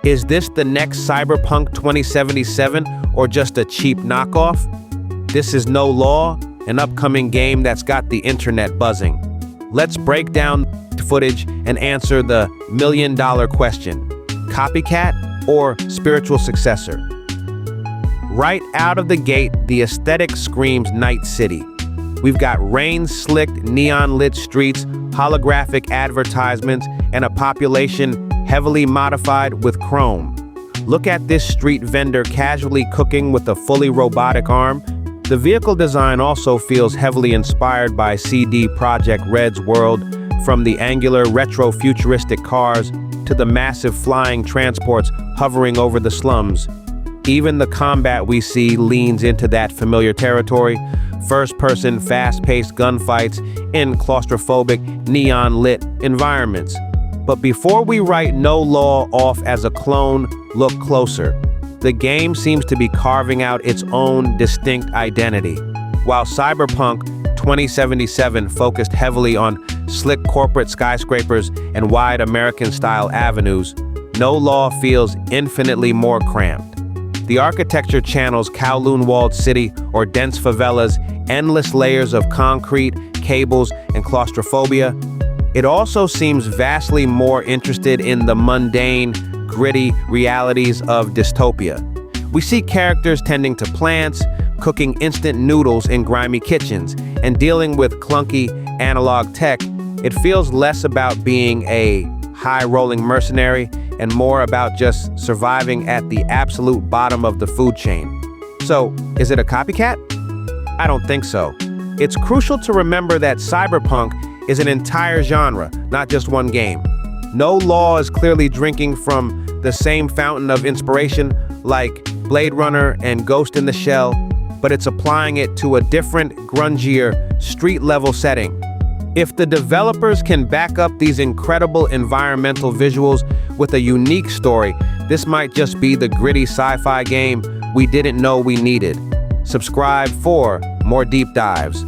Is this the next Cyberpunk 2077 or just a cheap knockoff? This is No Law, an upcoming game that's got the internet buzzing. Let's break down the footage and answer the million-dollar question: copycat or spiritual successor? Right out of the gate, the aesthetic screams Night City. We've got rain-slicked, neon-lit streets, holographic advertisements, and a population heavily modified with chrome. Look at this street vendor casually cooking with a fully robotic arm. The vehicle design also feels heavily inspired by CD Projekt Red's world, from the angular retro-futuristic cars to the massive flying transports hovering over the slums. Even the combat we see leans into that familiar territory: first-person, fast-paced gunfights in claustrophobic, neon-lit environments. But before we write No Law off as a clone, look closer. The game seems to be carving out its own distinct identity. While Cyberpunk 2077 focused heavily on slick corporate skyscrapers and wide American-style avenues, No Law feels infinitely more cramped. The architecture channels Kowloon-walled city or dense favelas, endless layers of concrete, cables, and claustrophobia. It also seems vastly more interested in the mundane, gritty realities of dystopia. We see characters tending to plants, cooking instant noodles in grimy kitchens, and dealing with clunky analog tech. It feels less about being a high-rolling mercenary and more about just surviving at the absolute bottom of the food chain. So, is it a copycat? I don't think so. It's crucial to remember that Cyberpunk is an entire genre, not just one game. No Law is clearly drinking from the same fountain of inspiration like Blade Runner and Ghost in the Shell, but it's applying it to a different, grungier, street-level setting. If the developers can back up these incredible environmental visuals with a unique story, this might just be the gritty sci-fi game we didn't know we needed. Subscribe for more deep dives.